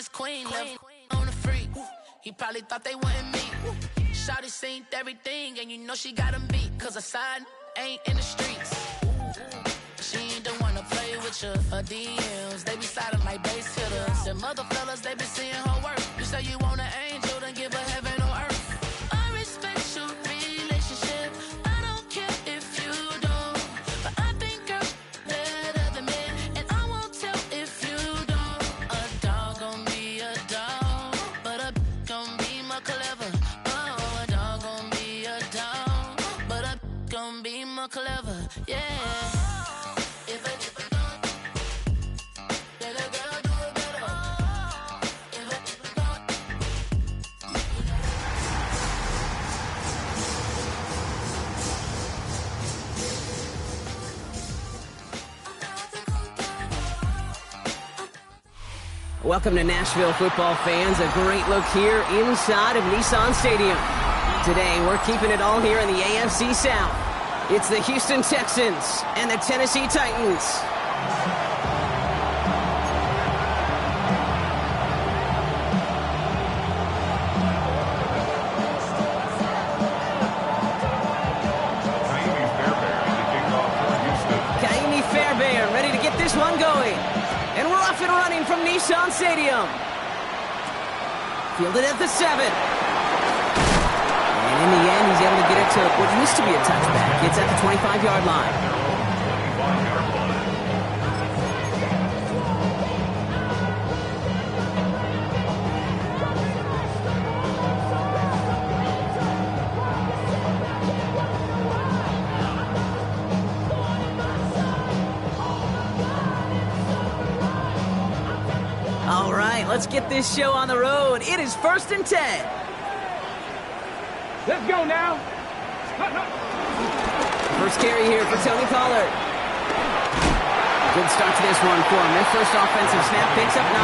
his queen. On the freak. He probably thought they wouldn't meet. Shawty seen everything, and you know she got him beat. Cause a side ain't in the streets. She ain't the one to play with you. Her DMs, they be sliding like base hitters. And mother fellas, they be seeing her work. You say you want an angel, then give her heaven on earth. I respect your relationship. I don't care if you don't. But I think girls better than men. And I won't tell if you don't. A dog gon' be a dog. But a gon' be more clever. Oh, a dog gon' be a dog. But a gon' be more clever. Yeah. Welcome to Nashville football fans. A great look here inside of Nissan Stadium. Today, we're keeping it all here in the AFC South. It's the Houston Texans and the Tennessee Titans. Kaimi Fairbairn ready to get this one going. And we're off and running from Nissan Stadium. Fielded at the 7. And in the end, he's able to get it to what used to be a touchback. It's at the 25-yard line. All right, let's get this show on the road. It is 1st and 10. Let's go now. First carry here for Tony Pollard. Good start to this one for him. Their first offensive snap picks up 9.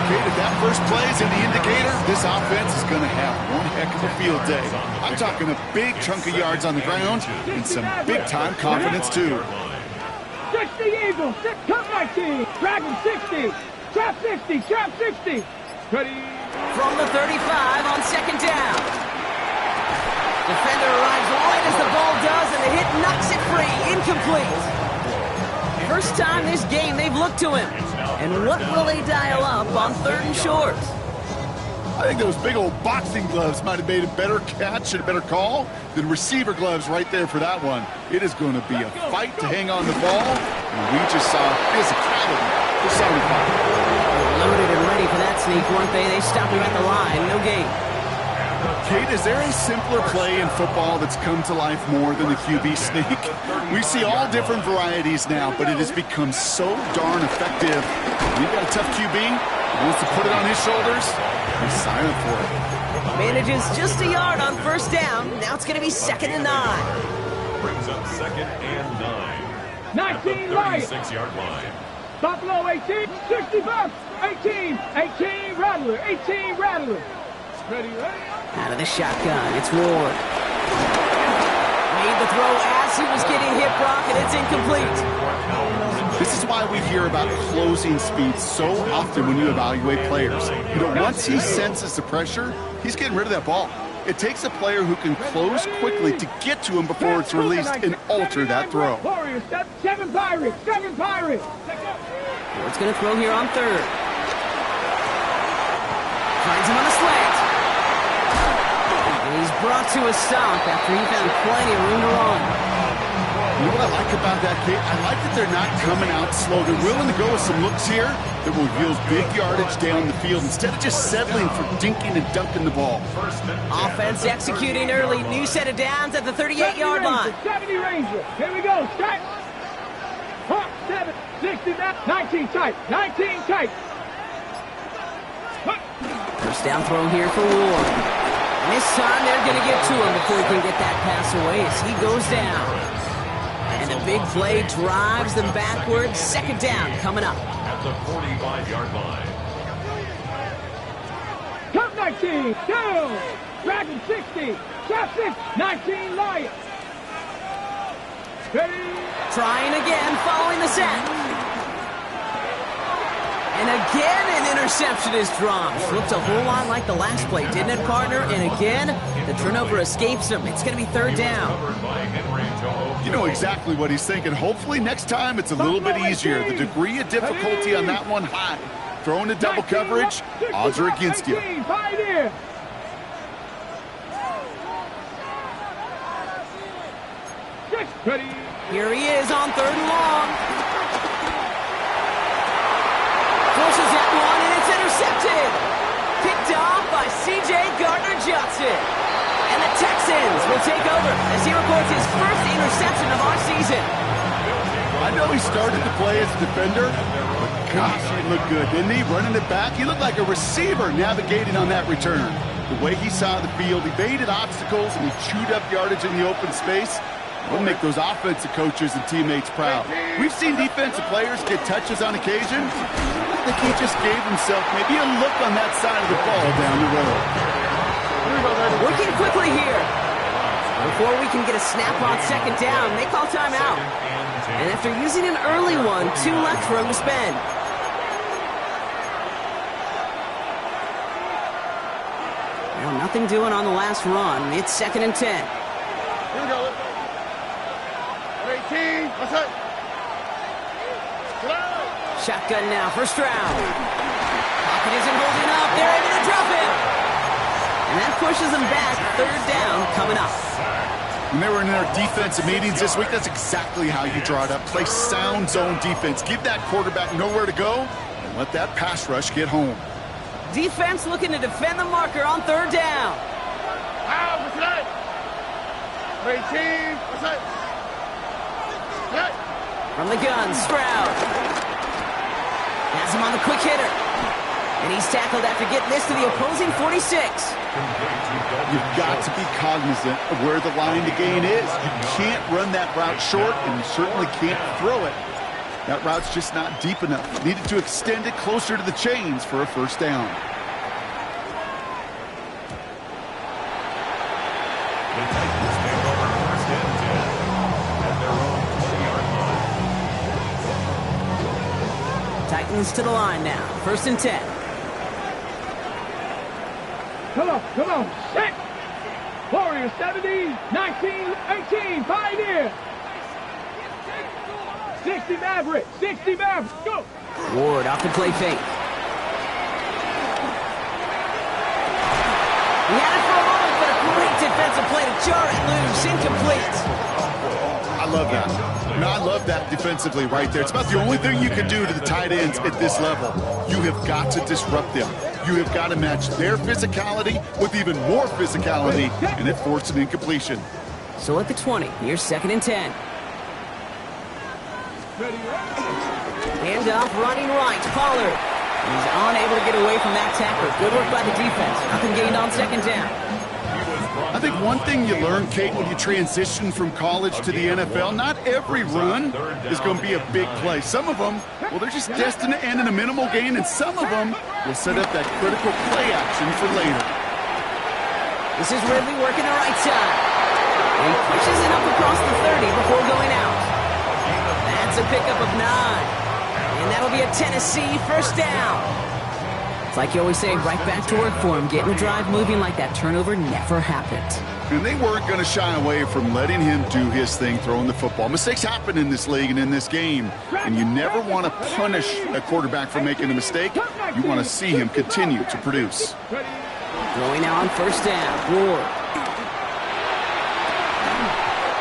Okay, if that first play is in the indicator, this offense is going to have one heck of a field day. I'm talking a big chunk of yards on the ground and some big-time confidence, too. 60 Eagles, cut 19, Dragon 60, trap 60, trap 60. Ready? From the 35 on 2nd down. Defender arrives right as the ball does, and the hit knocks it free. Incomplete. First time this game they've looked to him. And what will they dial up on 3rd and short? I think those big old boxing gloves might have made a better catch and a better call than receiver gloves right there for that one. It is going to be a fight to hang on the ball, and we just saw physicality personified. Loaded and ready for that sneak, weren't they? They stopped him at the line. No gain. Kate, is there a simpler play in football that's come to life more than the QB sneak? We see all different varieties now, but it has become so darn effective. You've got a tough QB, he wants to put it on his shoulders, he's signing for it. Manages just a yard on 1st down. Now it's going to be 2nd and 9. Brings up 2nd and 9. 19 Lions. 36-yard line. Buffalo 18, 60 Bucks, 18, 18 Rattler, 18 Rattler. Ready, ready. Out of the shotgun, it's Ward. Made the throw as he was getting hit, Brock, and it's incomplete. This is why we hear about closing speed so often when you evaluate players. You know, once he senses the pressure, he's getting rid of that ball. It takes a player who can close quickly to get to him before it's released and alter that throw. Warriors, 7 Pirates, 7 Pirates. Ward's going to throw here on 3rd. Finds him on the slant. He's brought to a stop after he found plenty of room to run. You know what I like about that, Kate? I like that they're not coming out slow. They're willing to go with some looks here that will yield big yardage down the field instead of just settling for dinking and dunking the ball. Offense executing early. New set of downs at the 38-yard line. 70 Ranger. Here we go. Strike. 7, 60, 19 tight. 19 tight. First down throw here for Ward. And this time they're going to get to him before he can get that pass away as he goes down. And a big play drives them backwards. 2nd down coming up. At the 45-yard line. Cut 19, down. Dragon 60, trap 6, 19 Lions. Ready. Trying again, following the set. And again, an interception is dropped. Looked a whole lot like the last play, didn't it, partner? And again, the turnover escapes him. It's going to be third down. You know exactly what he's thinking. Hopefully next time it's a little bit easier. The degree of difficulty on that one high. Throwing to double coverage, odds are against you. Here he is on third and long. Forces that one, and it's intercepted. Picked off by C.J. Gardner-Johnson. And the Texans will take over as he records his first interception of our season. I know he started to play as a defender, but gosh, he looked good, didn't he? Running it back, he looked like a receiver navigating on that return. The way he saw the field, he evaded obstacles, and he chewed up yardage in the open space. We'll make those offensive coaches and teammates proud. We've seen defensive players get touches on occasion. I think he just gave himself maybe a look on that side of the ball down the road. Working quickly here. Before we can get a snap on second down, they call timeout. And after using an early one, 2 left for him to spend. Well, nothing doing on the last run. It's 2nd and 10. Here we go. 18. What's that? Shotgun now for Stroud. Pocket isn't holding up. They're able to drop it. And that pushes them back. Third down coming up. When they were in their defensive meetings this week, that's exactly how you draw it up. Play sound zone defense. Give that quarterback nowhere to go and let that pass rush get home. Defense looking to defend the marker on third down. What's that? 18. What's that? From the gun, Stroud. Has him on the quick hitter. And he's tackled after getting this to the opposing 46. You've got to be cognizant of where the line to gain is. You can't run that route short, and you certainly can't throw it. That route's just not deep enough. Needed to extend it closer to the chains for a first down. Titans to the line now. 1st and 10. Come on, set! Warriors 70, 19, 18, Pioneer! 60 Maverick, go! Ward off the play fake. He had it for a moment, but a great defensive play to jar it loose. Incomplete. I love that. I love that defensively right there. It's about the only thing you can do to the tight ends at this level. You have got to disrupt them. You have got to match their physicality with even more physicality, and it forced an incompletion. So at the 20, here's 2nd and 10. Handoff running right, Pollard. He's unable to get away from that tackler. Good work by the defense. Nothing gained on 2nd down. I think one thing you learn, Kate, when you transition from college to the NFL, not every run is going to be a big play. Some of them, well, they're just destined to end in a minimal gain, and some of them will set up that critical play action for later. This is Ridley working the right side. And he pushes it up across the 30 before going out. That's a pickup of 9. And that'll be a Tennessee first down. It's like you always say, right back to work for him. Getting the drive moving like that turnover never happened. And they weren't going to shy away from letting him do his thing throwing the football. Mistakes happen in this league and in this game. And you never want to punish a quarterback for making a mistake. You want to see him continue to produce. Going now on first down. Ward.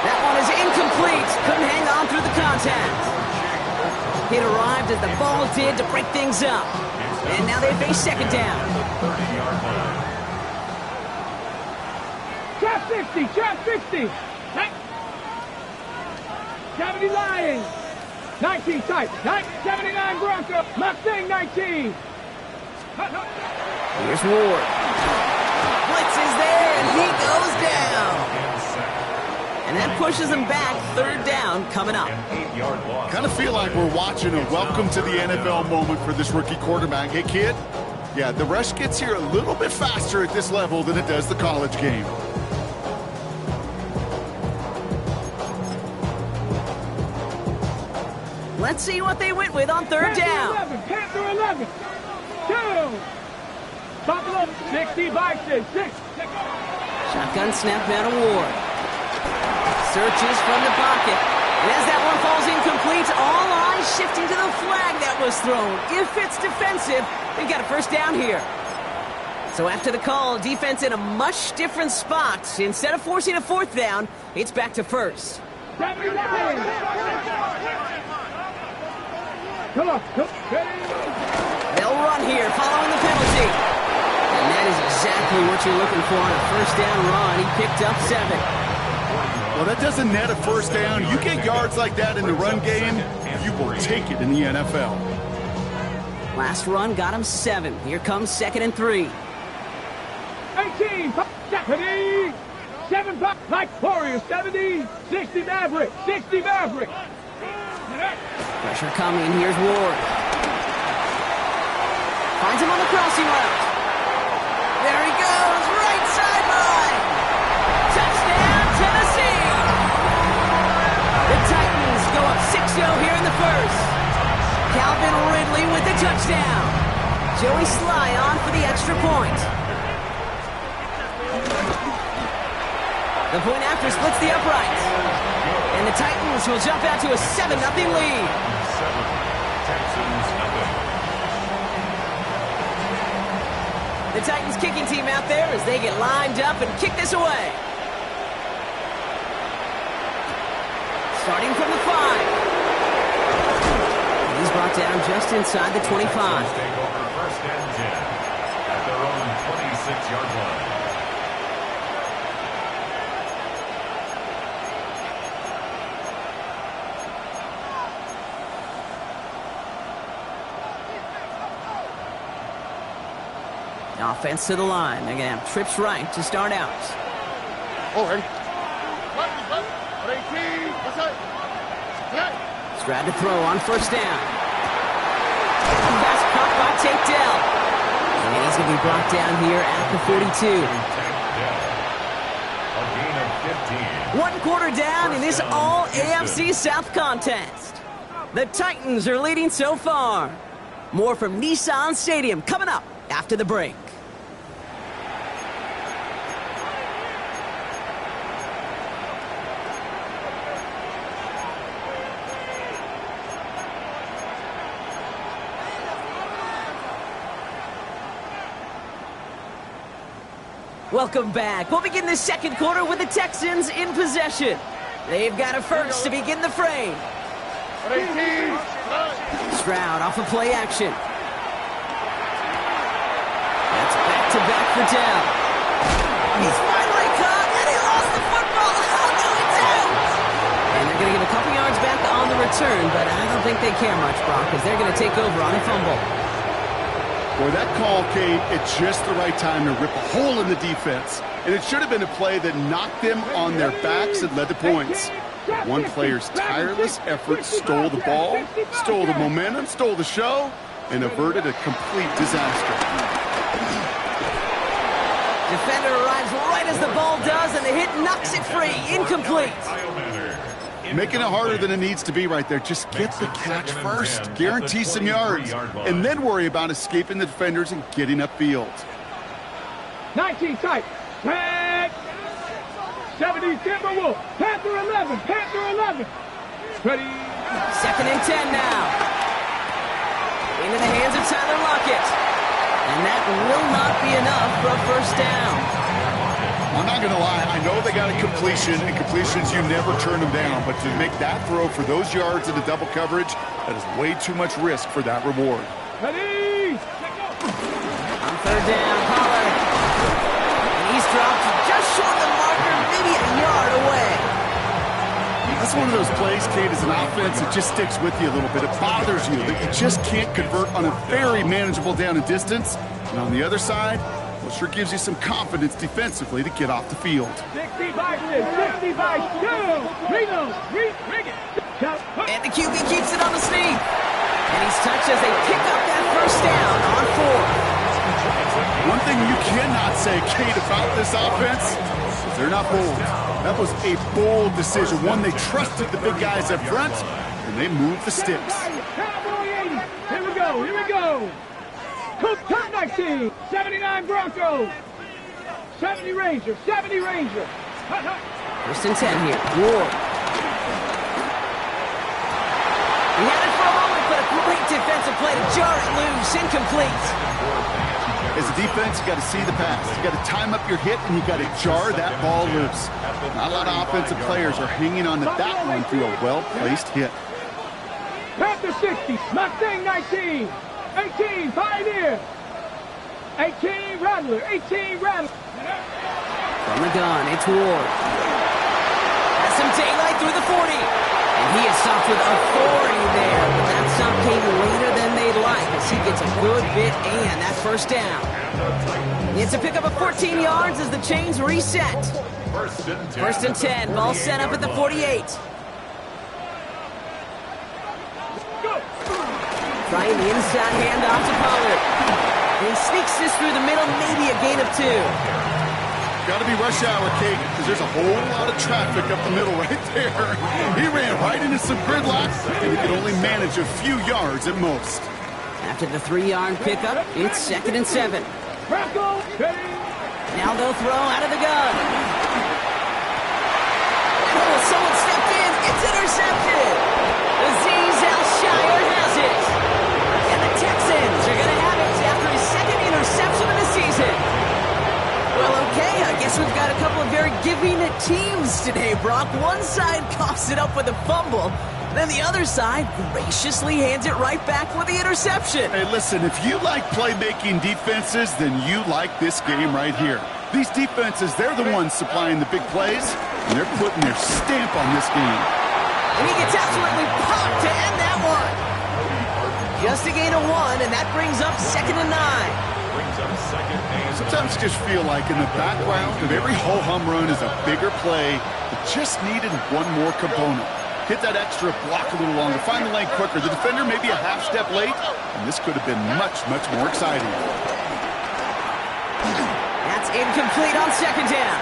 That one is incomplete. Couldn't hang on through the contact. It arrived as the ball did to break things up. And now they face 2nd down. Trap 60. 70 Lions. 19 tight. 79 Bronco. Mustang 19. Here's Ward. Blitz is there, and he goes down. And that pushes him back. 3rd down coming up. Kind of feel like we're watching a welcome to the NFL moment for this rookie quarterback. Hey, kid, yeah, the rush gets here a little bit faster at this level than it does the college game. Let's see what they went with on third down. Panther 11. 2. Buffalo 60 by 6. Shotgun snap down to Ward. Searches from the pocket. And as that one falls incomplete, all eyes shifting to the flag that was thrown. If it's defensive, they've got a first down here. So after the call, defense in a much different spot. Instead of forcing a fourth down, it's back to first. Come on. They'll run here following the penalty. And that is exactly what you're looking for on a first down run. He picked up 7. Well, that doesn't net a first down. You get yards like that in the run game, you will take it in the NFL. Last run got him 7. Here comes 2nd and 3. 18, 70, 7, like Warriors, 70, 60 Maverick, 60 Maverick. Pressure coming, here's Ward. Finds him on the crossing route. There he goes, right sideline. Touchdown, Tennessee. The Titans go up 6-0 here in the first. Calvin Ridley with the touchdown. Joey Sly on for the extra point. The point after splits the uprights. And the Titans will jump out to a 7-0 lead. 7, Texans nothing. The Titans kicking team out there as they get lined up and kick this away. Starting from the 5. He's brought down just inside the 25. Take over first and 10 at their own 26-yard line. Offense to the line. They're going to have trips right to start out. Stroud to throw on first down. Pass caught by Tate Dell. And he's going to be brought down here at the 42. A gain of 15. 1 quarter down in this all AFC South contest. The Titans are leading so far. More from Nissan Stadium coming up after the break. Welcome back. We'll begin the second quarter with the Texans in possession. They've got a first to begin the frame. Stroud off of play action. That's back-to-back for Dell. He's finally caught, and he lost the football. Oh, no, it's out! And they're going to give a couple yards back on the return, but I don't think they care much, Brock, because they're going to take over on a fumble. Boy, that call came at just the right time to rip a hole in the defense. And it should have been a play that knocked them on their backs and led to points. One player's tireless effort stole the ball, stole the momentum, stole the show, and averted a complete disaster. Defender arrives right as the ball does, and the hit knocks it free. Incomplete. Making it harder than it needs to be right there. Just get the catch first. Guarantee some yards. And then worry about escaping the defenders and getting upfield. 19 tight. 70 Timberwolves. Panther 11. Panther 11. Ready. 2nd and 10 now. Into the hands of Tyler Lockett. And that will not be enough for a first down. I'm not going to lie. I know they got a completion, and completions, you never turn them down. But to make that throw for those yards in the double coverage, that is way too much risk for that reward. Ready. On third down, Pollard. And he's dropped just short of the marker, maybe a yard away. That's one of those plays, Kate, as an offense, it just sticks with you a little bit. It bothers you that you just can't convert on a very manageable down and distance. And on the other side, well, sure gives you some confidence defensively to get off the field. 60 by 6, 60 by 2. Reno, ring it. And the QB keeps it on the sneak. And he's touched as they pick up that first down on 4. One thing you cannot say, Kate, about this offense is they're not bold. That was a bold decision, one they trusted the big guys up front, and and they move the sticks. Cowboy 80. Here we go. Here we go. Cut 19. 79 Broncos. 70 Rangers. 70 Rangers. First and 10 here. Ward. He had it for a moment, but a great defensive play to jar it loose. Incomplete. As a defense, you got to see the pass. You got to time up your hit, and you got to jar that ball loose. Not a lot of offensive players are hanging on to that one through a well-placed hit. Panther 60. Mustang 19. 18. Pioneer. 18. Rattler. 18. Rattler. From the gun, it's Ward. Has some daylight through the 40. And he is stopped with authority there. But that stop came later than they'd like as he gets a good bit and that first down. It's a pickup of 14 yards as the chains reset. First and 10. Ball set up at the 48. Trying the inside handoff to Pollard. And he sneaks this through the middle, maybe a gain of 2. Got to be rush hour, Kate, because there's a whole lot of traffic up the middle right there. He ran right into some gridlock, and he could only manage a few yards at most. After the 3-yard pickup, it's second and 7. Now they'll throw out of the gun. Oh, someone stepped in. It's intercepted. Azeez Al-Shire has it. And the Texans are going to have it after his second interception of the season. Well, okay, I guess we've got a couple of very giving teams today, Brock. One side coughs it up with a fumble, then the other side graciously hands it right back with the interception. Hey, listen, if you like playmaking defenses, then you like this game right here. These defenses, they're the ones supplying the big plays, and they're putting their stamp on this game. And he gets absolutely popped to end that one. Just a gain of 1, and that brings up second and 9. Sometimes you just feel like in the background of every ho-hum run is a bigger play that just needed one more component. Hit that extra block a little longer, find the lane quicker. The defender may be a half step late, and this could have been much, much more exciting. That's incomplete on second down.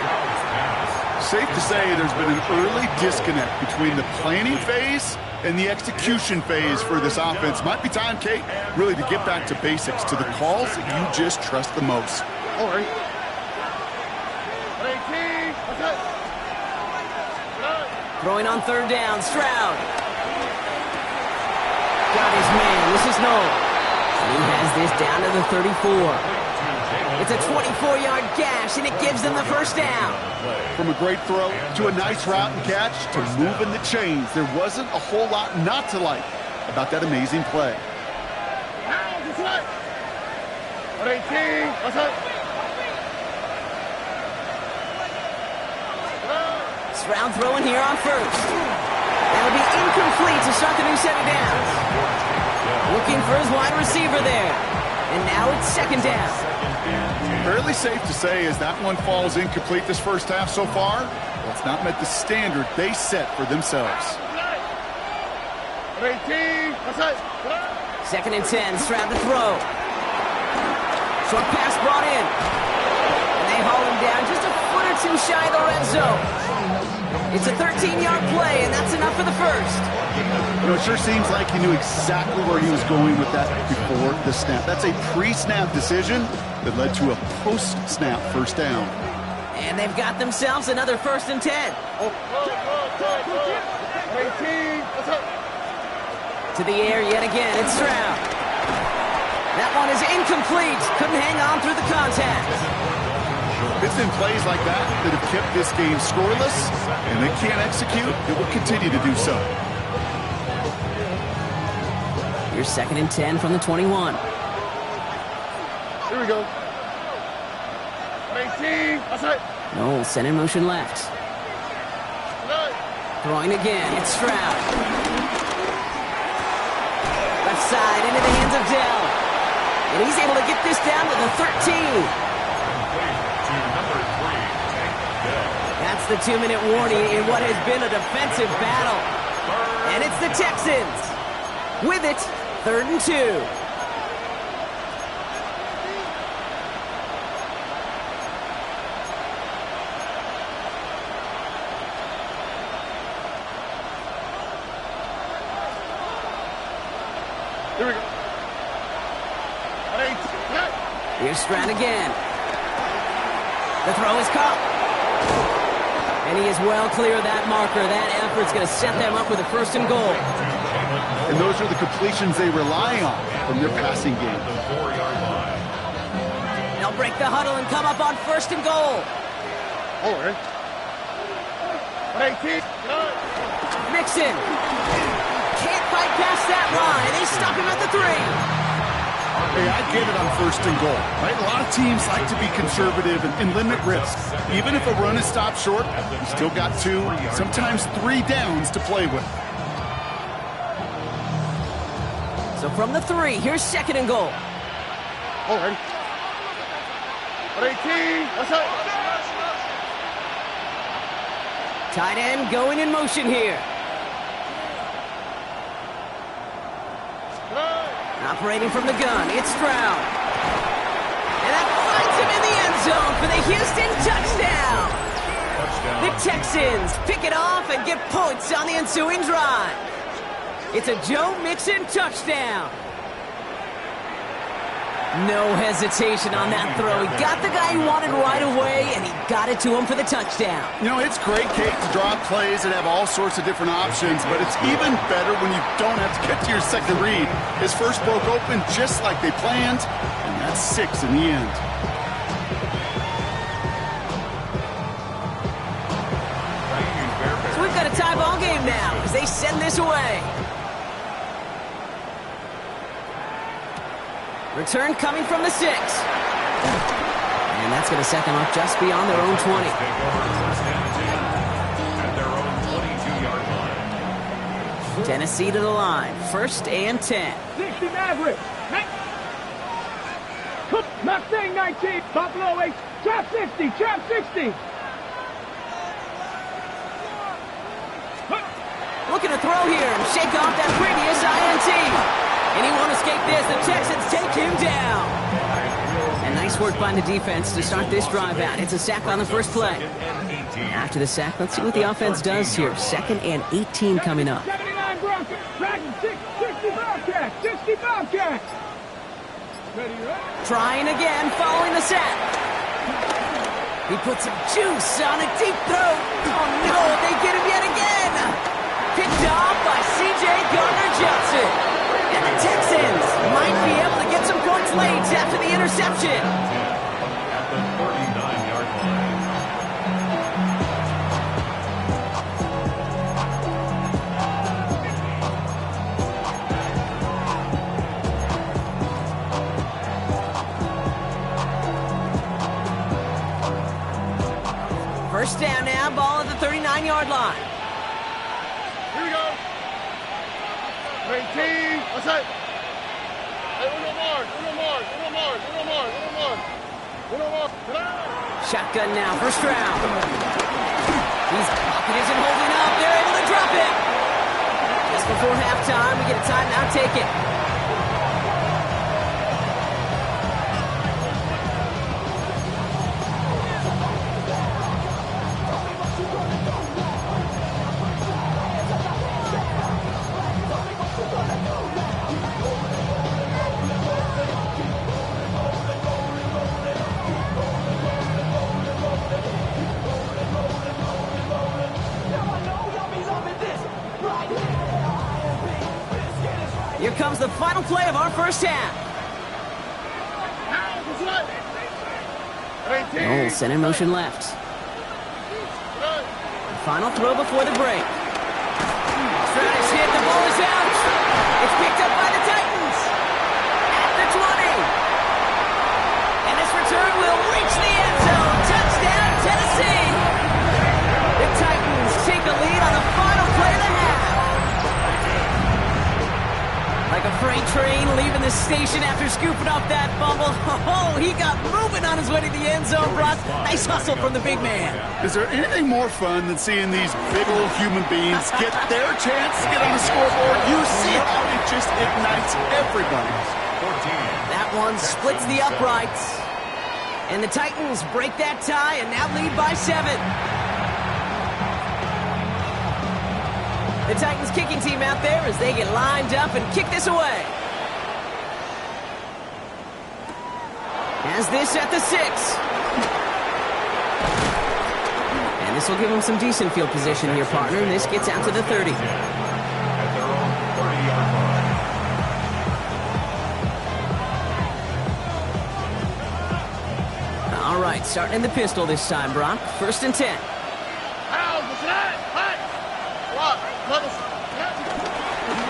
Safe to say there's been an early disconnect between the planning phase and the execution phase for this offense. Might be time, Kate, really to get back to basics, to the calls that you just trust the most. All right. Throwing on third down, Stroud. Got his man, this is Noel. He has this down to the 34. It's a 24-yard gash, and it gives them the first down. From a great throw to a nice route and catch to moving the chains, there wasn't a whole lot not to like about that amazing play. Stroud throwing here on first. That'll be incomplete to start the new set of downs. Looking for his wide receiver there. And now it's second down. Fairly safe to say as that one falls incomplete this first half so far, it's not met the standard they set for themselves. Second and 10, Stroud to throw. Short pass brought in. And they haul him down just a foot or two shy of the red zone. It's a 13-yard play, and that's enough for the first. You know, it sure seems like he knew exactly where he was going with that before the snap. That's a pre-snap decision that led to a post-snap first down. And they've got themselves another first and 10. To the air yet again, it's Stroud. That one is incomplete. Couldn't hang on through the contact. It's in plays like that that have kept this game scoreless, and they can't execute. It will continue to do so. Here's second and 10 from the 21. Here we go. No, send in motion left. Throwing again, it's Stroud. Left side into the hands of Dell. And he's able to get this down to the 13. That's the 2-minute warning in what has been a defensive battle. And it's the Texans. With it, 3rd and 2. Here's Stroud again. The throw is caught. And he is well clear of that marker. That effort's going to set them up with a 1st and goal. And those are the completions they rely on from their passing game. They'll break the huddle and come up on 1st and goal. Mixon. Can't fight past that line. They stop him at the 3. Hey, I get it on 1st and goal, right? A lot of teams like to be conservative and limit risks. Even if a run is stopped short, you still got 2, sometimes 3 downs to play with. So from the 3, here's 2nd and goal. Tight end going in motion here. Operating from the gun, it's Stroud. And that finds him in the end zone for the Houston touchdown. The Texans pick it off and get points on the ensuing drive. It's a Joe Mixon touchdown. No hesitation on that throw. He got the guy he wanted right away, and he got it to him for the touchdown. You know, it's great, Kate, to draw plays and have all sorts of different options, but it's even better when you don't have to get to your second read. His first broke open just like they planned, and that's 6 in the end. So we've got a tie ball game now as they send this away. Return coming from the 6. And that's going to set them up just beyond their own 20. At their own 22-yard line. Tennessee to the line. 1st and 10. 60 Maverick. Mustang 19. Buffalo 8. Trap 60. Trap 60. Looking to throw here and shake off that previous INT. And he won't escape this. The Texans take him down. And nice work by the defense to start this drive out. It's a sack on the first play. After the sack, let's see what the offense does here. 2nd and 18 coming up. 79 Broncos. 60 Bobcats. 60 Bobcats. Ready, right? Trying again, following the sack. He puts some juice on a deep throw. Oh no, they get him yet again. Picked off by C.J. Gardner-Johnson. And the Texans might be able to get some points late after the interception. At the 39-yard line. First down now, ball at the 39-yard line. Here we go. 18. What's that? Hey, uno more. Shotgun now for Stroud. His pocket isn't holding up. They're able to drop it. Just before halftime, we get a timeout taken. Here comes the final play of our first half. Knowles sent in motion left. Final throw before the break. Stroud is hit, the ball is out. It's picked up by the Titans. At the 20. And this return will reach the end zone. Touchdown, Tennessee. The Titans take a lead on the final play of the half. Like a freight train leaving the station after scooping up that fumble. Oh, he got moving on his way to the end zone, Brock. Nice hustle from the big man. Is there anything more fun than seeing these big old human beings get their chance to get on the scoreboard? You see how it just ignites everybody. That one splits the uprights. And the Titans break that tie and now lead by 7. The Titans kicking team out there as they get lined up and kick this away. Has this at the 6. And this will give him some decent field position here, partner. And this gets out to the 30. At their own 30-yard line. All right, starting in the pistol this time, Brock. 1st and 10.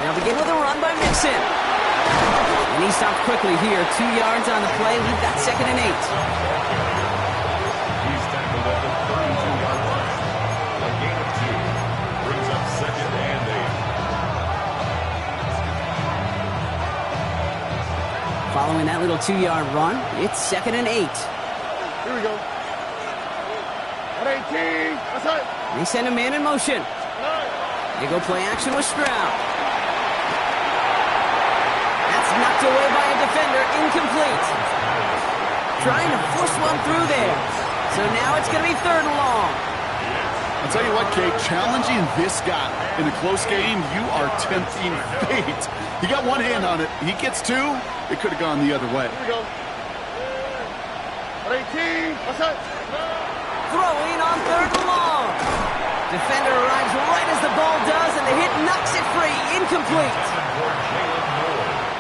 Now begin with a run by Mixon. And he stopped quickly here. 2 yards on the play. We've got 2nd and 8. He's tackled at the 32-yard line. A gain of 2 brings up 2nd and 8. Following that little 2-yard run, it's 2nd and 8. Here we go. 118. That's it. They send a man in motion. They go play action with Stroud. That's knocked away by a defender, incomplete. Trying to force one through there. So now it's going to be 3rd and long. I'll tell you what, Kate, challenging this guy in a close game, you are tempting fate. He got one hand on it. He gets 2. It could have gone the other way. Here we go. 118. That's it. Throwing on 3rd and long. Defender arrives right as the ball does, and the hit knocks it free. Incomplete.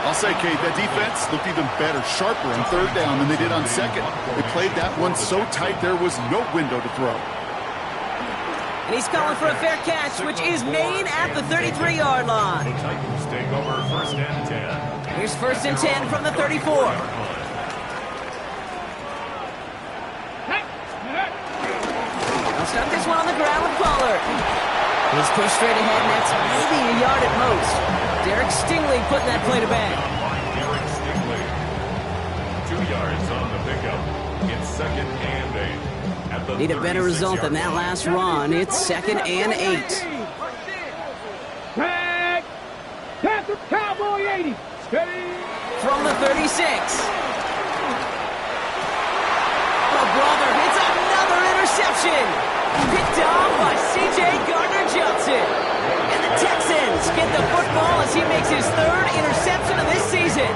I'll say, Kate, that defense looked even better, sharper on 3rd down than they did on 2nd. They played that one so tight there was no window to throw. And he's calling for a fair catch, which is made at the 33-yard line. The Titans take over 1st and 10. Here's 1st and 10 from the 34. I'll start this one on the ground with Pollard. He's pushed straight ahead, and that's maybe a yard at most. Derek Stingley putting that play to bed. Derek Stingley. 2 yards on the pickup. It's 2nd and 8. At the Need a better result than that 36-yard last run. It's 2nd and 8. Tag. Panther Cowboy 80. Steady. From the 36. Oh, brother, it's another interception. Picked off by C.J. Gardner-Johnson. And the Texans get the football as he makes his 3rd interception of this season.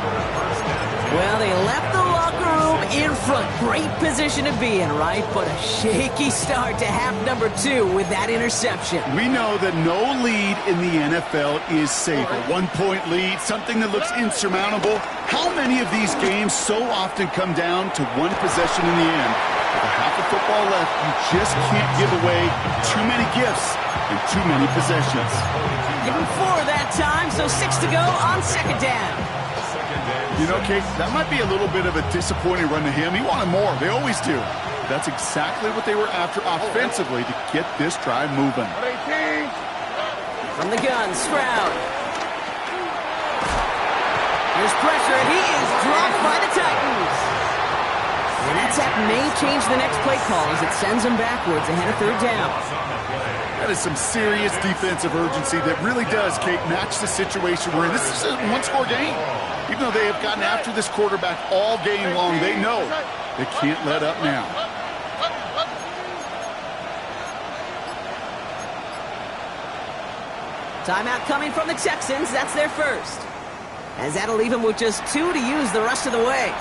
Well, they left the locker room in front. Great position to be in, right? But a shaky start to half number 2 with that interception. We know that no lead in the NFL is safe. A 1-point lead, something that looks insurmountable. How many of these games so often come down to one possession in the end? With a half of football left, you just can't give away too many gifts and too many possessions. Give him 4 that time, so 6 to go on 2nd down. You know, Kate, that might be a little bit of a disappointing run to him. He wanted more. They always do. That's exactly what they were after offensively to get this drive moving. 118. From the gun, Stroud. Here's pressure, and he is dropped by the Titans. And that sack may change the next play call as it sends him backwards ahead of 3rd down. That is some serious defensive urgency that really does, Kate, match the situation we're in. This is a one-score game. Even though they have gotten after this quarterback all game long, they know they can't let up now. Timeout coming from the Texans. That's their 1st. As that'll leave him with just 2 to use the rest of the way.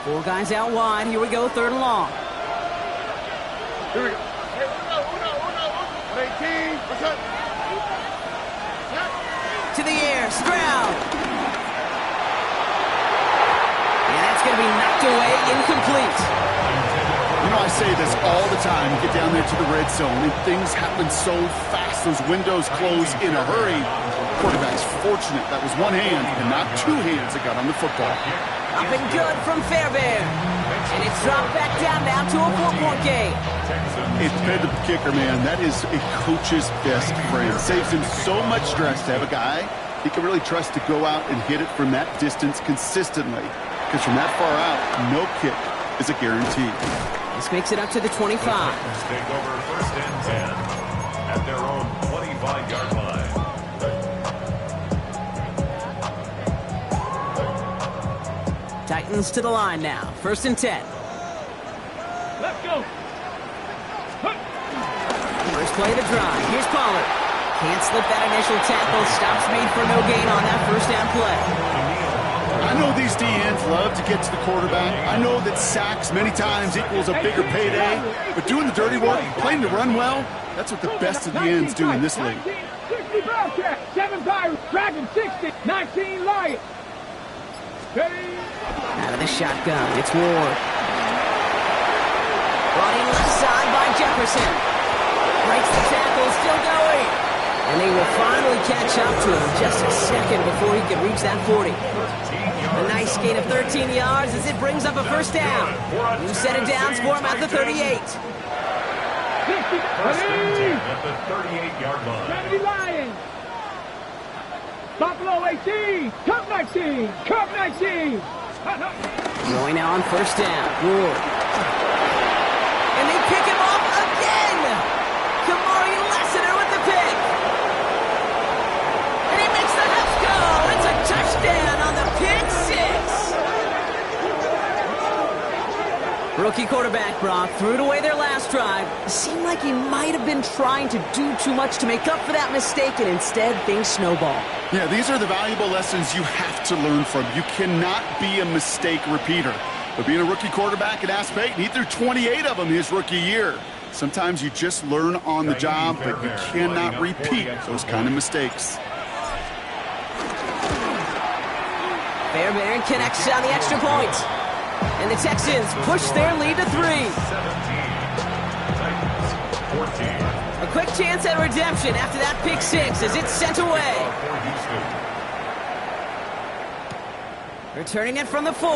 Four guys out wide. Here we go, 3rd and long. Here we go. 118. What's up? To the air, Stroud. And that's going to be knocked away, incomplete. You know, I say this all the time. You get down there to the red zone, and things happen so fast. Those windows close in a hurry. Quarterback's fortunate that was one hand and not 2 hands that got on the football. Up and good from Fairbairn. And it's dropped back down now to a 4-point game. It's paid the kicker, man. That is a coach's best friend. Saves him so much stress to have a guy he can really trust to go out and hit it from that distance consistently. Because from that far out, no kick is a guarantee. This makes it up to the 25. Take over 1st and 10 at their own 25-yard line. Titans to the line now. 1st and 10. Let's go. First play of the drive. Here's Pollard. Can't slip that initial tackle. Stops made for no gain on that first down play. I know these DNs love to get to the quarterback. I know that sacks many times equals a bigger payday. But doing the dirty work, playing to run well, that's what the best of the ends do in this league. 60 Bobcat, 7 Pirates, Dragon 60, 19 Lions. Out of the shotgun, it's Ward. Brought in left side by Jefferson. Breaks the tackle, still going. And they will finally catch up to him just a second before he can reach that 40. A nice gain of 13 yards as it brings up a first down. New set of downs for him at the 38. First and 10 at the 38-yard line. 70 Lions. Buffalo 18, Cup 19, Cup 19. Going now on first down. Ward. And they pick him off again. Kamari Lessiter with the pick. And he makes the Huffs go. It's a touchdown on the pick six. Rookie quarterback Brock threw it away their last drive. It seemed like he might have been trying to do too much to make up for that mistake, and instead things snowball. Yeah, these are the valuable lessons you have to learn from. You cannot be a mistake repeater. But being a rookie quarterback at Ask Peyton, he threw 28 of them his rookie year. Sometimes you just learn on the job, but you cannot repeat those kind of mistakes. Fairbairn connects on the extra point. And the Texans push their lead to 3. 17. Titans 14. A quick chance at redemption after that pick six as it's sent away. Returning it from the 4.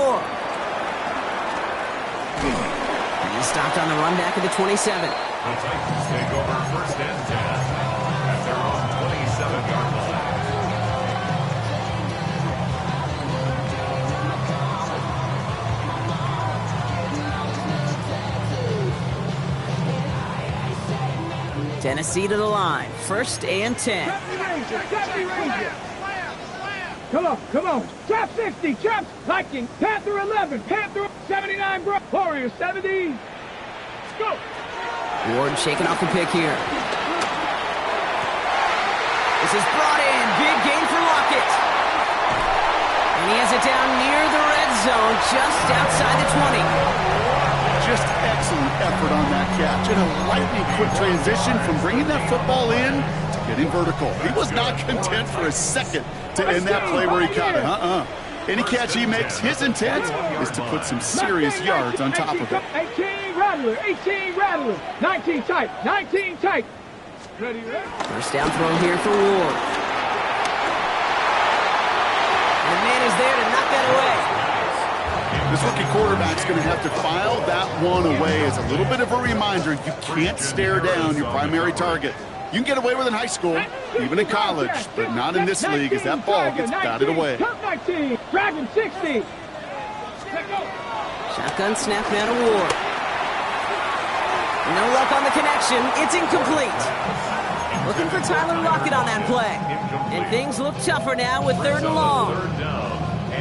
And he's stopped on the run back at the 27. The Titans take over first and 10 at their own 27-yard line. Tennessee to the line. First and 10. 70 Rangers. Come on. Trap 60, Trap Viking, Panther 11, Panther 79, Warriors 70. Go. Ward shaking off the pick here. This is brought in. Big gain for Lockett. And he has it down near the red zone, just outside the 20. Just excellent effort on that catch. And a lightning quick transition from bringing that football in to getting vertical. He was not content for a second to end that play where he caught it. Any catch he makes, his intent is to put some serious yards on top of it. 18 Rattler, 18 Rattler, 19 tight, 19 tight. Ready? First down throw here for Ward. And the man is there to knock that away. This rookie quarterback's going to have to file that one away as a little bit of a reminder. You can't stare down your primary target. You can get away with it in high school, even in college, but not in this league as that ball gets batted away. Top 19, Dragon 60. Shotgun snap now to Ward. No luck on the connection. It's incomplete. Looking for Tyler Lockett on that play. And things look tougher now with 3rd and long.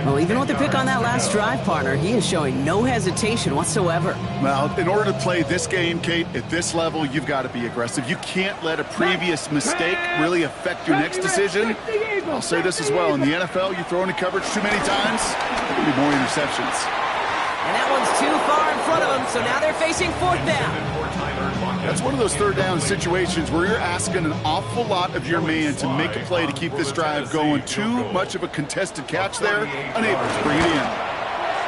Well, even with the pick on that last drive, partner, he is showing no hesitation whatsoever. Well, in order to play this game, Kate, at this level, you've got to be aggressive. You can't let a previous mistake really affect your next decision. I'll say this as well. In the NFL, you throw into coverage too many times, there will be more interceptions. And that one's too far in front of them, so now they're facing 4th down. That's one of those 3rd down situations where you're asking an awful lot of your man to make a play to keep this drive going. Too much of a contested catch there, unable to bring it in.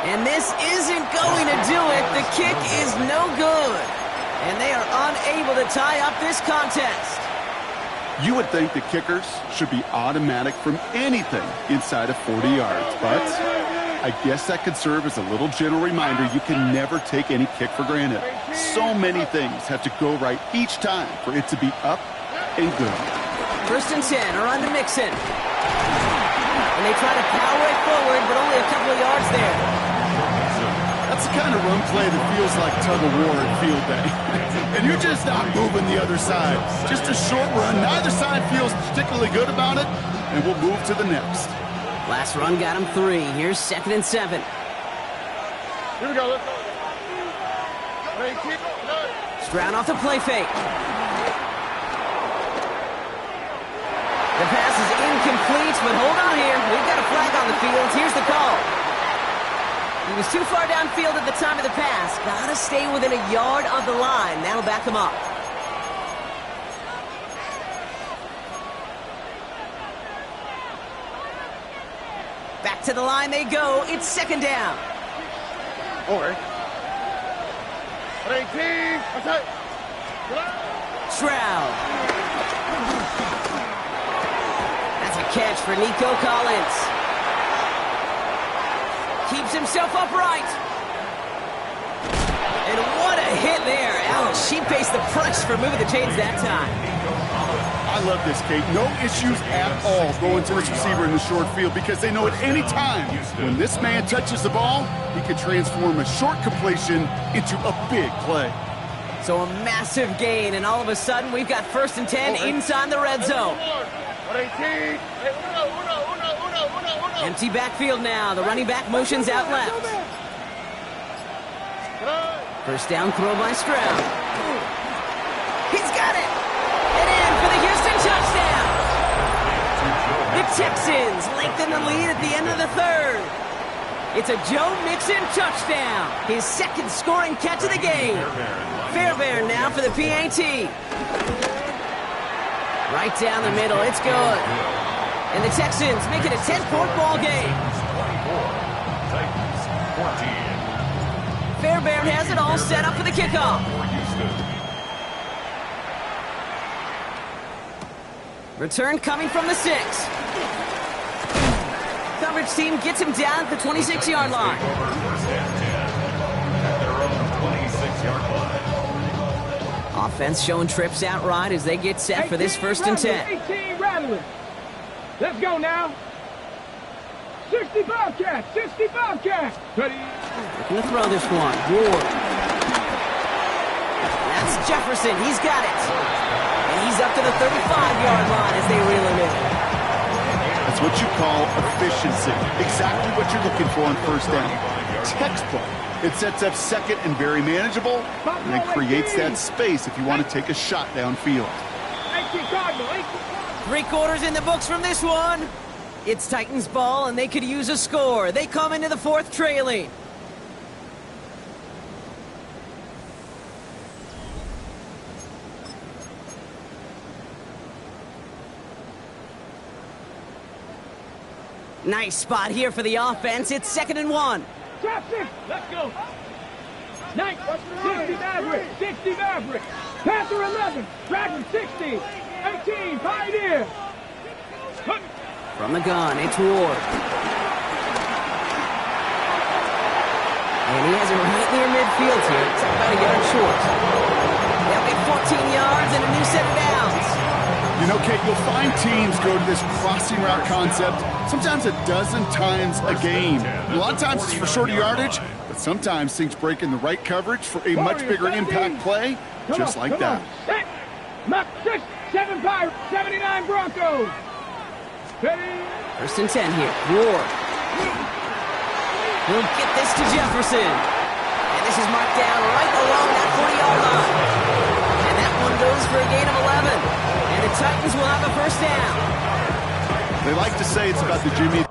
And this isn't going to do it. The kick is no good. And they are unable to tie up this contest. You would think that kickers should be automatic from anything inside of 40 yards, but I guess that could serve as a little gentle reminder you can never take any kick for granted. So many things have to go right each time for it to be up and good. First and 10, around to Mixon. And they try to power it forward, but only a couple of yards there. That's the kind of run play that feels like tug-of-war at field day. And you're just not moving the other side. Just a short run. Neither side feels particularly good about it, and we'll move to the next. Last run got him 3. Here's 2nd and 7. Here we go. Let's go. Stroud off the play fake. but hold on here. We've got a flag on the field. Here's the call. He was too far downfield at the time of the pass. Gotta stay within a yard of the line. That'll back him up. Back to the line they go. It's second down. Stroud. That's a catch for Nico Collins. Keeps himself upright. And what a hit there. Ouch, she faced the price for moving the chains that time. I love this, Kate. No issues at all going to this receiver in the short field because they know at any time when this man touches the ball, he can transform a short completion into a big play. So a massive gain, and all of a sudden we've got 1st and 10 inside the red zone. Empty backfield now. The running back motions out left. First down throw by Stroud. He's got it! And in for the Houston touchdown! The Texans lengthen the lead at the end of the third. It's a Joe Mixon touchdown. His second scoring catch of the game. Fairbairn now for the PAT. Right down the middle. It's good. And the Texans make it a 10-point ball game. Fairbairn has it all set up for the kickoff. Return coming from the 6. Coverage team gets him down at the 26-yard line. Offense showing trips out right as they get set for this 1st and 10. 18 rattling. Let's go now. 60 Bobcats, 60 Bobcats. Ready? Looking to throw this one. Ward. That's Jefferson. He's got it. And he's up to the 35-yard line as they reel him in. That's what you call efficiency. Exactly what you're looking for on 1st down. Textbook. It sets up second and very manageable, and then creates that space if you want to take a shot downfield. 3 quarters in the books from this one. It's Titans ball, and they could use a score. They come into the 4th trailing. Nice spot here for the offense. It's 2nd and 1. Trap 6. Let's go. 9. 60 Maverick. 60 Maverick. Panther 11. Dragon 60. 18. Pioneer. From the gun, it's Ward. And he has it right near midfield here. It's about a yard short. They'll get 14 yards and a new set of downs. You know, Kate, you'll find teams go to this crossing route concept sometimes a dozen times a game. A lot of times it's for shorter yardage, but sometimes things break in the right coverage for a much bigger impact play, just like that. Mach 6, 7 Pirates, 79 Broncos. Ready? 1st and 10 here. Ward. He'll get this to Jefferson. And this is marked down right along that 40-yard line. And that one goes for a gain of 11. And the Titans will have a 1st down. They like to say it's about the Jimmy.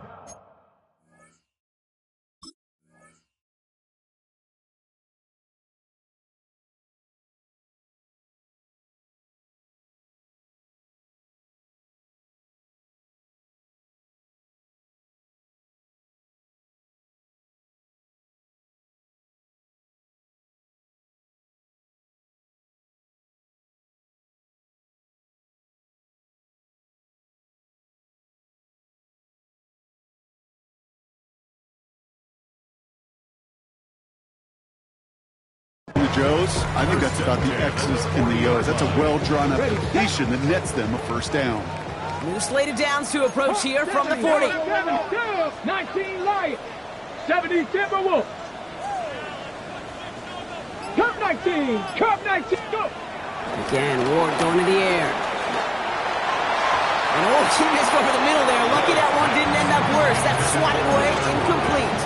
Joes, I think that's about the X's and the O's. That's a well-drawn-up completion that nets them a 1st down. New slated downs to approach here from the 40. 19 Lions, 70 Timberwolves. Cup 19, Cup 19, go. Again, Ward going to the air. And she missed over the middle there. Lucky that one didn't end up worse. That's swatted away, incomplete.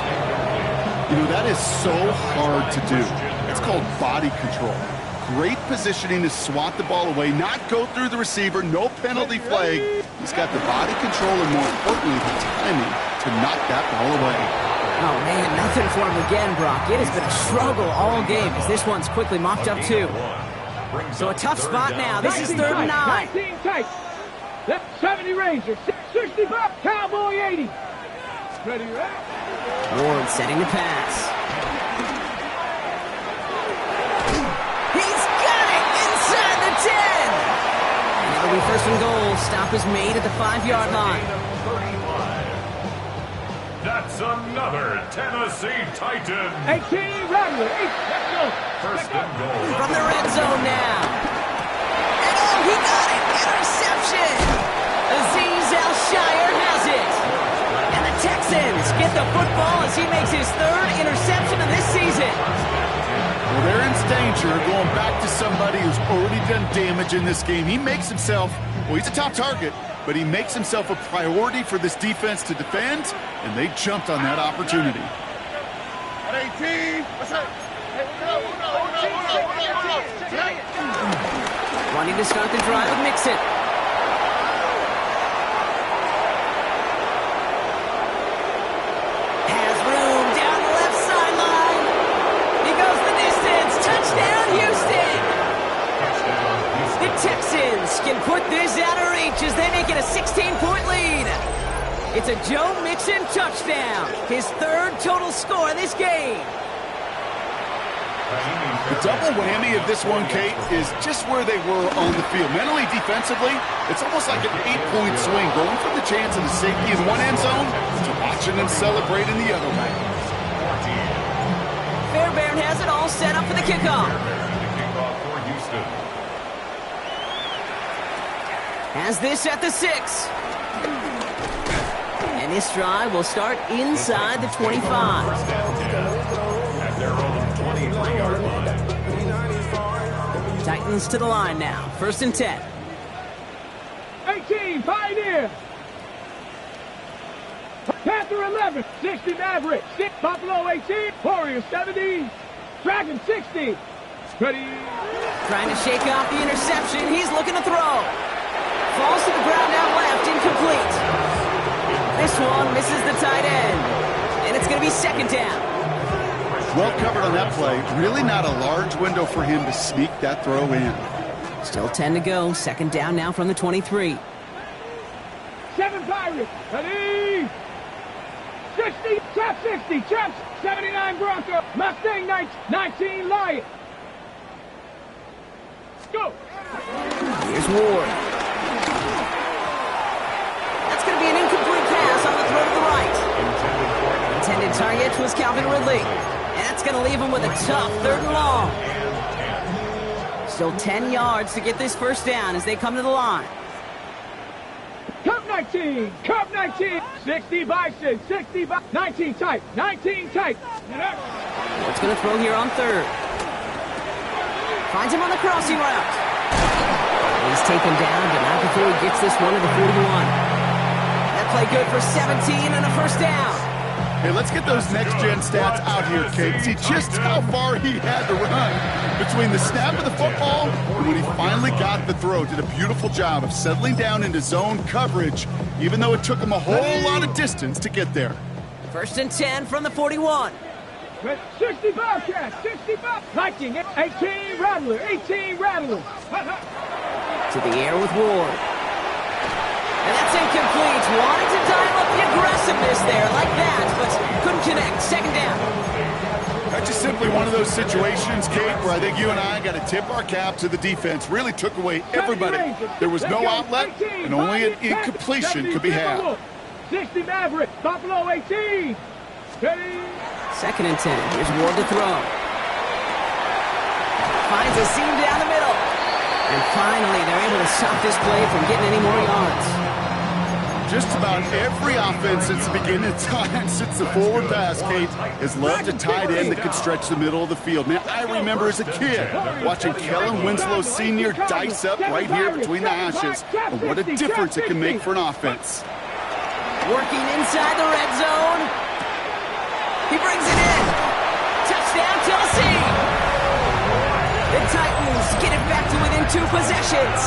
You know, that is so hard to do. It's called body control. great positioning to swat the ball away, not go through the receiver, no penalty flag. He's got the body control and, more importantly, the timing to knock that ball away. Oh, man, nothing for him again, Brock. It has been a struggle all game as this one's quickly mopped up, too. So a tough spot now. This is 3rd and 9. 19 tight. Left 70 Rangers. 65 Cowboy 80. Ready, Ward setting the pass. He's got it inside the 10. And it'll be 1st and goal. Stop is made at the 5-yard line. That's another Tennessee Titan. 18 Rattler. Let's go. 1st and goal. From the red zone now. And oh, he got it. Interception. Azeez Al-Shire has it. And the Texans get the football as he makes his 3rd interception of this season. Well, they're in danger going back to somebody who's already done damage in this game. He makes himself, well, he's a top target, but he makes himself a priority for this defense to defend, and they jumped on that opportunity. Wanting to start the drive with Mixon. Has room down the left sideline. He goes the distance. Touchdown, Houston. The Texans can put this out of reach as they make it a 16-point lead. It's a Joe Mixon touchdown. His 3rd total score in this game. The double whammy of this one, Kate, is just where they were on the field. Mentally, defensively, it's almost like an 8-point swing, going for the chance of the safety in one end zone to watching them celebrate in the other way. Fairbairn has it all set up for the kickoff. Has this at the 6. And this drive will start inside the 25. At their own 23-yard line. Titans to the line now. 1st and 10. 18 Pioneer. Panther 11. 60 Maverick. 6 Buffalo 18. Warriors 70. Dragon 60. Ready. Trying to shake off the interception. He's looking to throw. Falls to the ground out left. Incomplete. This one misses the tight end. And it's going to be 2nd down. Well covered on that play. Really not a large window for him to sneak that throw in. Still 10 to go. 2nd down now from the 23. 7 Pirates. Ready. 60. Chap 60. Chaps 79 Bronco. Mustang 19 Lion. Go. Here's Ward. That's going to be an incomplete pass on the throw to the right. Intended target was Calvin Ridley. And that's going to leave him with a tough 3rd and long. Still 10 yards to get this 1st down as they come to the line. Cup 19. Cup 19. 60 Bison. 60 by 19 tight. 19 tight. What's going to throw here on 3rd? Finds him on the crossing route. He's taken down, but not before he gets this one to the 41. That play good for 17 and a 1st down. Hey, let's get those next-gen stats out here, Kate. See just how far he had to run between the snap of the football and when he finally got the throw. Did a beautiful job of settling down into zone coverage, even though it took him a whole lot of distance to get there. 1st and 10 from the 41. 60 Bobcats. 60 Bobcats. Viking. 18 Rattler. 18 Rattler. To the air with Ward. And that's incomplete. Wanted to dial up the aggressiveness there like that, but couldn't connect. 2nd down. That's just simply one of those situations, Kate, where I think you and I got to tip our cap to the defense. Really took away everybody. There was no outlet, and only an incompletion could be had. 60 Maverick. Buffalo 18. Ready. 2nd and 10. Here's Ward to throw. Finds a seam down the middle. And finally, they're able to stop this play from getting any more yards. Just about every offense since the beginning of time, since the forward pass, Kate, has loved a tight end that could stretch the middle of the field. Man, I remember as a kid watching Kellen Winslow Sr. dice up right here between the hashes. And what a difference it can make for an offense. Working inside the red zone. He brings it in. Touchdown, Tennessee. The Titans Get it back to within 2 possessions.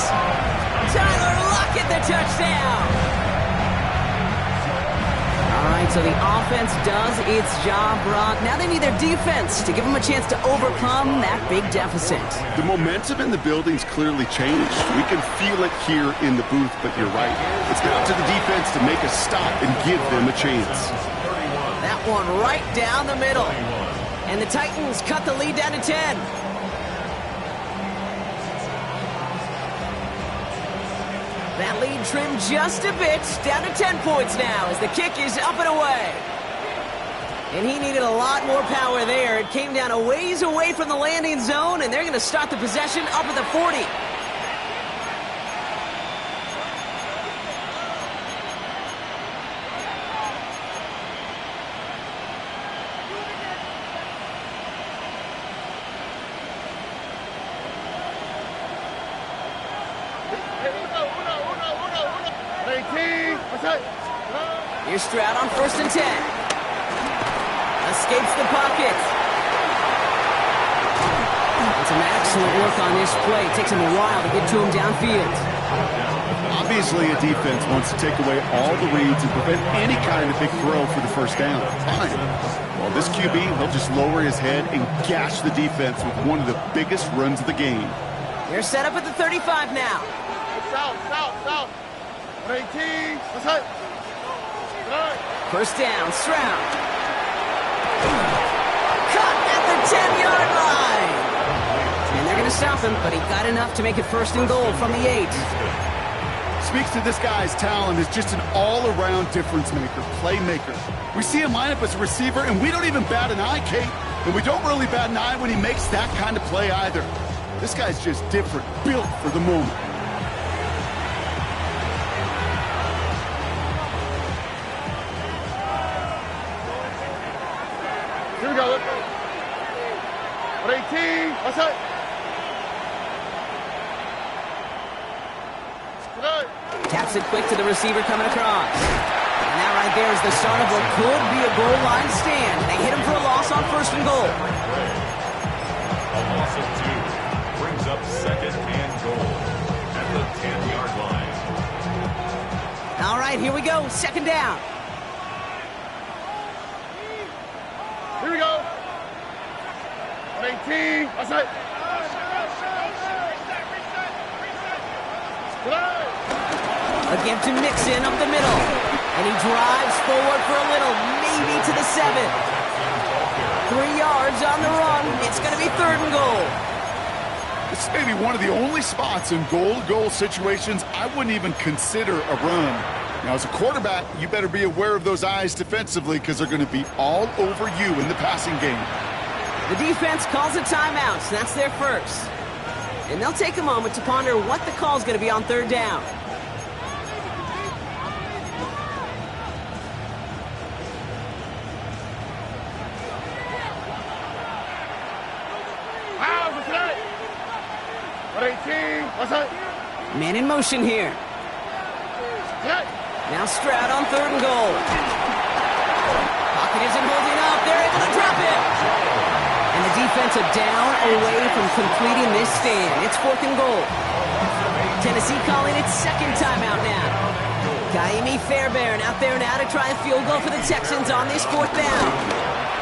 Tyler Lockett, the touchdown. All right, so the offense does its job, Brock. Now they need their defense to give them a chance to overcome that big deficit. The momentum in the building's clearly changed. We can feel it here in the booth, but you're right. It's now up to the defense to make a stop and give them a chance. That one right down the middle. And the Titans cut the lead down to 10. That lead trimmed just a bit, down to 10 points now as the kick is up and away. And he needed a lot more power there. It came down a ways away from the landing zone, and they're going to start the possession up at the 40. Here's Stroud on 1st and 10. Escapes the pocket. And some excellent work on this play. It takes him a while to get to him downfield. Obviously, a defense wants to take away all the reads and prevent any kind of big throw for the first down. Fine. Well, this QB, he'll just lower his head and gash the defense with one of the biggest runs of the game. They're set up at the 35 now. South. 18. Let's hit. First down, Stroud. Caught at the 10-yard line. And they're going to stop him, but he got enough to make it 1st and goal from the 8. Speaks to this guy's talent as just an all-around difference maker, playmaker. We see him line up as a receiver, and we don't even bat an eye, Kate. And we don't really bat an eye when he makes that kind of play either. This guy's just different, built for the moment. Here we go. 18. Let's hit. Taps it quick to the receiver coming across. And that right there is the start of what could be a goal line stand. They hit him for a loss on 1st and goal. A loss of 2 brings up 2nd and goal at the 10-yard line. All right, here we go. 2nd down. Here we go. 18. Let's hit. Again to Mixon up the middle. And he drives forward for a little, maybe to the 7. 3 yards on the run. It's going to be 3rd and goal. This is maybe one of the only spots in goal-to-goal situations I wouldn't even consider a run. Now, as a quarterback, you better be aware of those eyes defensively because they're going to be all over you in the passing game. The defense calls a timeout, so that's their first. And they'll take a moment to ponder what the call is going to be on 3rd down. Man in motion here. Now Stroud on 3rd and goal. Pocket isn't holding up. They're able to drop it. And the defense are down away from completing this stand. It's 4th and goal. Tennessee calling its 2nd timeout now. Kaimi Fairbairn out there now to try a field goal for the Texans on this 4th down.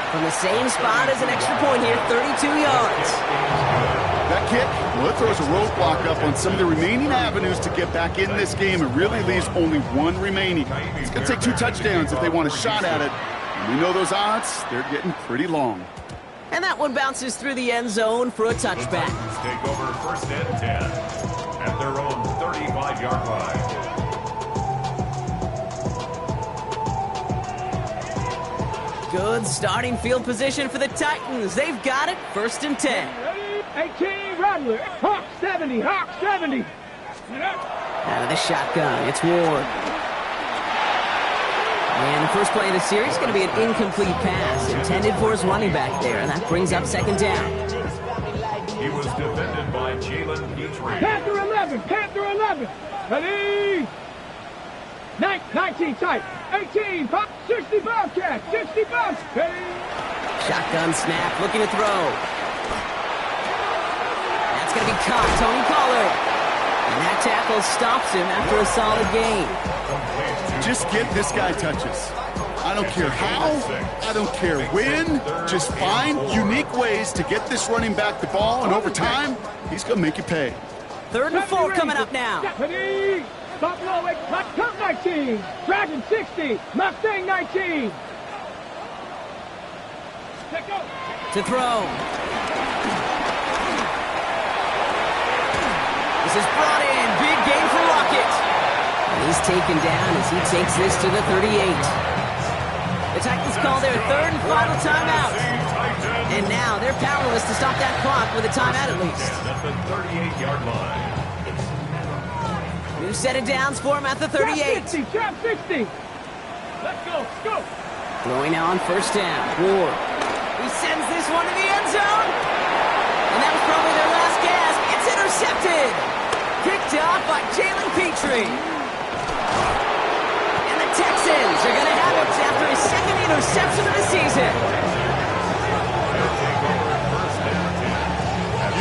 From the same spot as an extra point here, 32 yards. That kick, well, it throws a roadblock up on some of the remaining avenues to get back in this game and really leaves only 1 remaining. It's going to take 2 touchdowns if they want a shot at it. And we know those odds, they're getting pretty long. And that one bounces through the end zone for a touchback. Take over 1st and 10 at their own 35-yard line. Good starting field position for the Titans. They've got it, 1st and 10. 18, Rattler. Hawk 70, Hawk 70. Out of the shotgun, it's Ward. And the first play of the series is going to be an incomplete pass intended for his running back there, and that brings up 2nd down. He was defended by Jalen Petrie. Panther 11, Panther 11. Ready? 19 tight. 18, 60 Bobcat, 60 Bobcat. Ready? Shotgun snap, looking to throw. That's going to be caught. Tony Pollard. And that tackle stops him after a solid gain. Just get this guy touches. I don't care how, I don't care when. Just find unique ways to get this running back the ball, and over time, he's going to make you pay. 3rd and 4 coming up now. Deputy! Buffalo, Cup 19! Dragon 60! Mustang 19! To throw. This is brought in. Big game for Lockett. And he's taken down as he takes this to the 38. The Titans call their 3rd and final timeout. And now they're powerless to stop that clock with a timeout at least. At the 38-yard line. New set of downs for him at the 38. Trap 60! Let's go, go! Throwing now on 1st down. Ward. He sends this one to the end zone. And that was probably their last gasp. It's intercepted. Picked off by Jalen Petrie. And the Texans are going to have it after his 2nd interception of the season.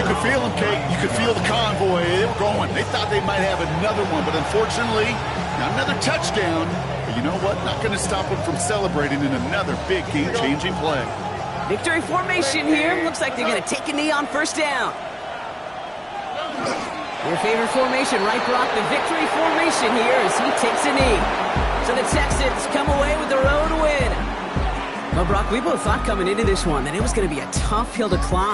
You could feel them, Kate. You could feel the convoy. They were going. They thought they might have another one, but unfortunately, not another touchdown. But you know what? Not going to stop them from celebrating in another big game-changing play. Victory formation here. Looks like they're going to take a knee on 1st down. Your favorite formation, right, Brock? The victory formation here as he takes a knee. So the Texans come away with the road win. Well, Brock, we both thought coming into this one that it was going to be a tough hill to climb.